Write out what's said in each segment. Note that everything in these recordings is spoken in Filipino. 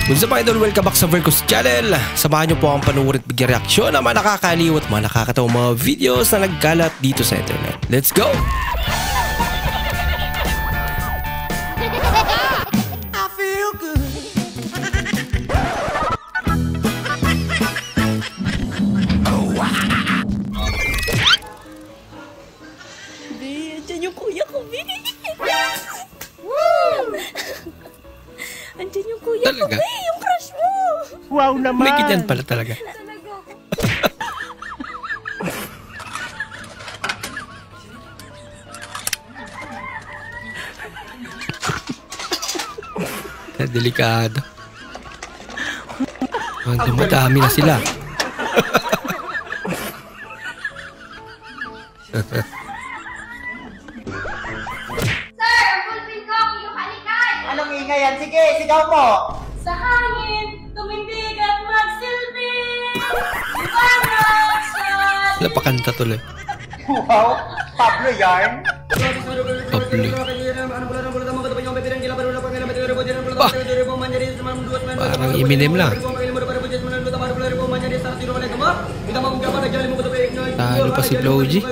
Kung sa mga idol, welcome back sa Vercos Channel. Samahan nyo po ang panuulit bigyan reaksyon ng mga nakakaliw at mga nakakatawang mga videos na nagkalat dito sa internet. Let's go! I feel good. Oh, wow. Bi, andyan yung kuya ko, Bi. Woo! Andyan yung kuya Talaga? ko, Bi, yung crush mo. Wow naman! May ganyan pala talaga. Delikado. Madami na sila. Anong ingay yan? Sige, sigaw mo! Sa hangin, tumindig at magsilbing. Iwanag sa Napakanta tuloy. Wow! Pablo yarn? Pablo. Parang Eminem lang. Talo pa si Flo G.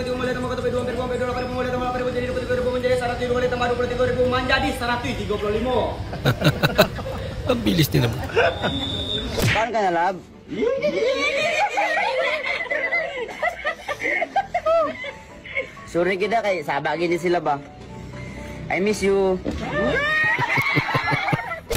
Ang bilis din naman. Paano ka na, love? Sorry kita kay sabagin din sila ba? I miss you.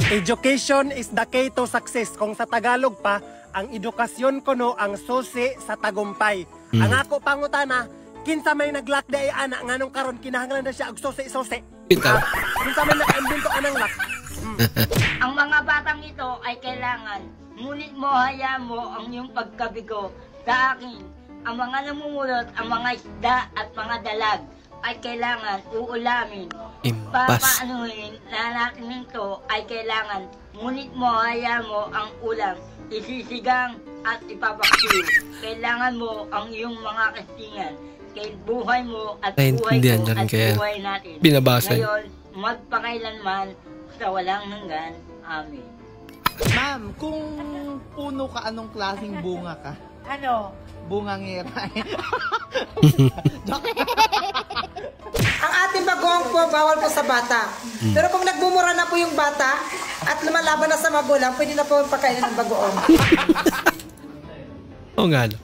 Education is the key to success. Kung sa Tagalog pa, ang edukasyon kuno ang susi sa tagumpay. Ang ako pangutana, kinsa may naglakda ay ana nganong karon kinahanglan na siya og susi-susi. Bitaw. Kinsa may nag-imbento anang lak. Ang mga batang ito ay kailangan, ngunit mo hayaan mo ang iyong pagkabigo sa akin. Ang mga namumulot, ang mga isda at mga dalag ay kailangan uulamin. Impas. Papaanuhin na natin nito ay kailangan, ngunit mo hayaan mo ang ulam, isisigang at ipapaktiw. Kailangan mo ang iyong mga kastingan. Kay buhay mo at buhay Naintindihan ko niya rin at kaya buhay natin. binabasa niya. Ngayon, magpakailanman sa walang hanggan. Amen. Ma'am, kung puno ka, anong klaseng bunga ka? ano? Bungangira. Ang ating bagoong po, bawal po sa bata. Pero kung nagmumura na po yung bata at lumalaban na sa magulang, pwede na po pakainin ng bagoong. Oo nga no.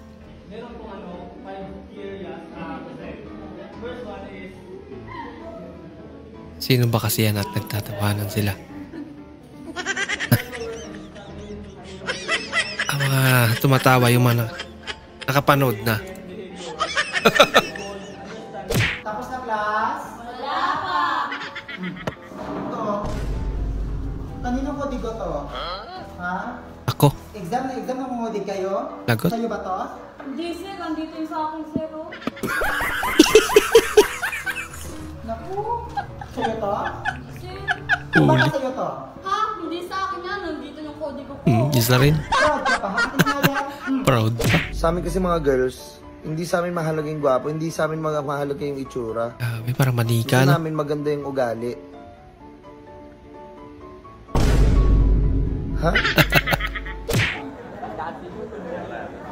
Sino ba kasi yan at nagtatawanan sila? Ang mga tumatawa yung mga nakapanood na. Tapos na class? Wala pa. Ito. Kaninong kodigo to? Ha? Ako? Exam na mumudid kayo? Lagot? Sa'yo ba to? Hindi, sir. Andito yung sa akin, sir. Naku. Sa'yo to? Sir. Baka sa'yo to? Ha? Hindi sa akin yan. Nandito yung kodigo ko. Isa rin. Proud ka pa ha? Tinaya. Proud pa. Sa amin kasi mga girls, hindi sa amin mahalaga yung gwapo, hindi sa amin mahalaga yung itsura. Grabe, parang Hindi manika no? namin maganda yung ugali. Ha?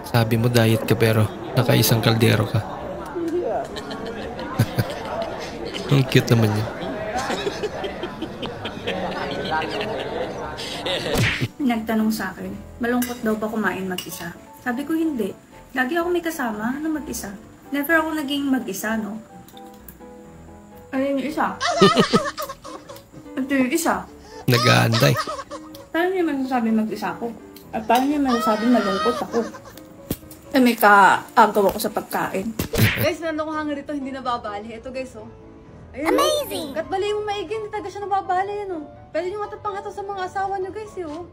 Sabi mo diet ka pero nakaisang kaldero ka. Ang cute naman yun. Nagtanong sa akin, malungkot daw ba kumain mag-isa? Sabi ko hindi. Lagi ako may kasama na mag-isa. Never ako naging mag-isa, no? Ayun yung isa. Ito yung isa. Nag-aantay. Paano niya masasabi mag-isa ako? At paano niya masasabi malungkot ako? Eh, may kaagaw ako sa pagkain. Guys, meron akong hanger ito, hindi nababali. Ito guys, oh. Ayun, amazing! Kat bali mo maigi, hindi talaga siya nababali yan, oh. Pwede nyo matapang ito sa mga asawa nyo, guys, oh.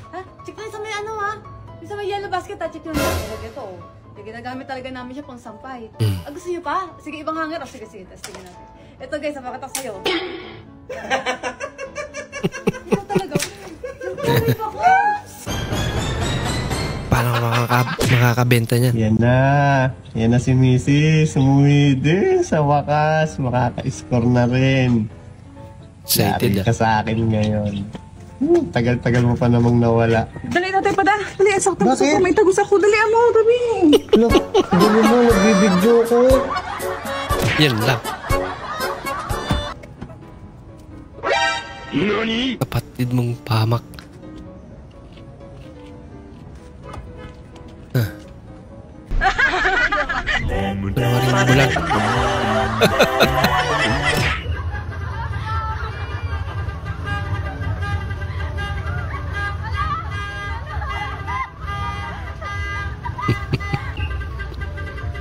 Ha? Check na sa may ano, ha? Yung sa may yellow basket, ha? Check nyo na. Ito, oh. Ginagamit talaga namin siya pang sampay. Gusto nyo pa? Sige, ibang hanger. Oh, sige, sige. Tapos tingin natin. Ito, guys, napakita ko sa'yo. Ito talaga. Yung pa ko. Paano makakabenta niyan? Yan na si Mrs. Umuwi din sa wakas. Makaka-score na rin. Excited Yari ka sa akin ngayon. Tagal-tagal mo pa namang nawala. Dali natin pa da. Dali, sakto Bakit? ko. May tagos ako. Dali mo, dali. Dali mo, nagbibidyo ko. Yan lang. Kapatid mong pamak. Panawarin mo lang.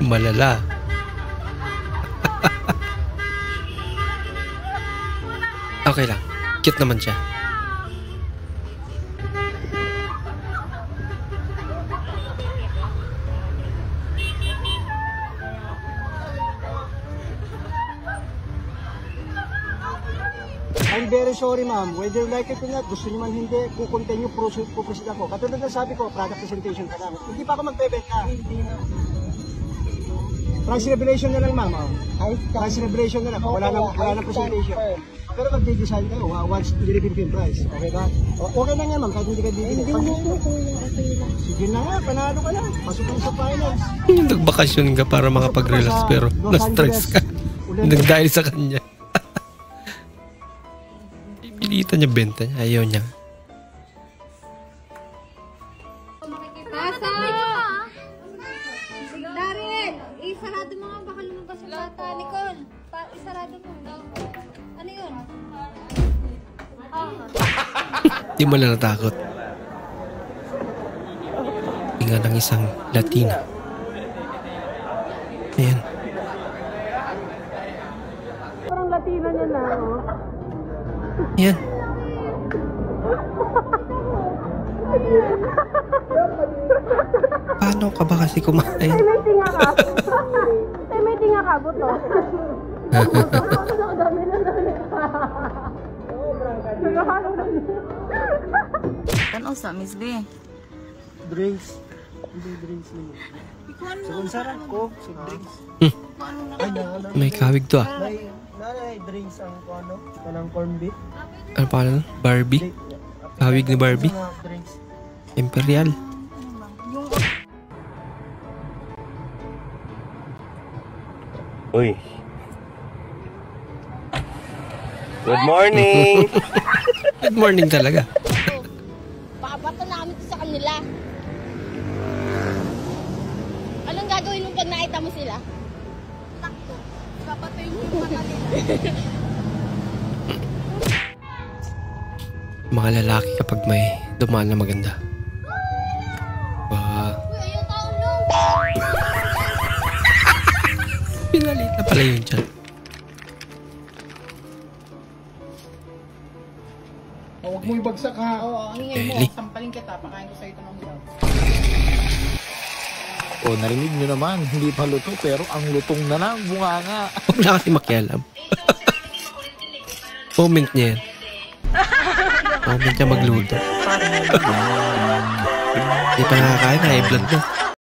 Malala. Okay lang. Cute naman siya. I'm very sorry, ma'am. Whether you like it or not, gusto niyo man hindi, kukontinue, proceed ako. Katulad na sabi ko, product presentation ka lang. Hindi pa ako magbebenta. Price revelation na lang, ma'am. Price revelation na lang. Wala nang presentation. Pero mag-design kayo, once nilipin yung price. Okay ba? Okay lang yan, ma'am, kahit hindi ka bibili. Sige na nga, panalo ka na. Pasok ka sa finance. Nagbakasyon ka para makapag-relax pero na-stress ka. Nagdahil sa kanya. Pilitan niya benta niya. Ayaw niya. Pasa! Daryl! Isarado mo nga. Baka lumabas yung bata. Nicole, isarado mo. Ano yun? Di mo na natakot. Tingnan ng isang Latina. Ayan. Parang Latina niya na, oh. Ayan. Paano ka ba kasi kumain? May tinga ka. May tinga ka, buto. Ano sa Miss B? Drinks. Hindi drinks nila. Sa sarap ko, sa drinks. May kawig to ah. May drinks ang ano, kanang corn beef. Ano pa lang? Barbie? Kawig ni Barbie? Drinks. Imperial. Uy. Good morning! Good morning talaga. Paabata namin ito sa kanila. Anong gagawin mo pag nakita mo sila? Takto. Papatay mo yung mata nila. Mga lalaki kapag may dumaan na maganda. Wow. Uy, ayaw taon nyo. Pinalit na pala yun dyan. Huwag mo ibagsak ha. Oo, hingay mo. Eli. Sampalin kita. Pakain ko sa ito ng vlog. O, narinig nyo naman, hindi pa luto, pero ang lutong na lang, bunganga. Wala kasi makialam. Comment niya yan. Comment niya magluto. Hindi pa nakakain, high blood na.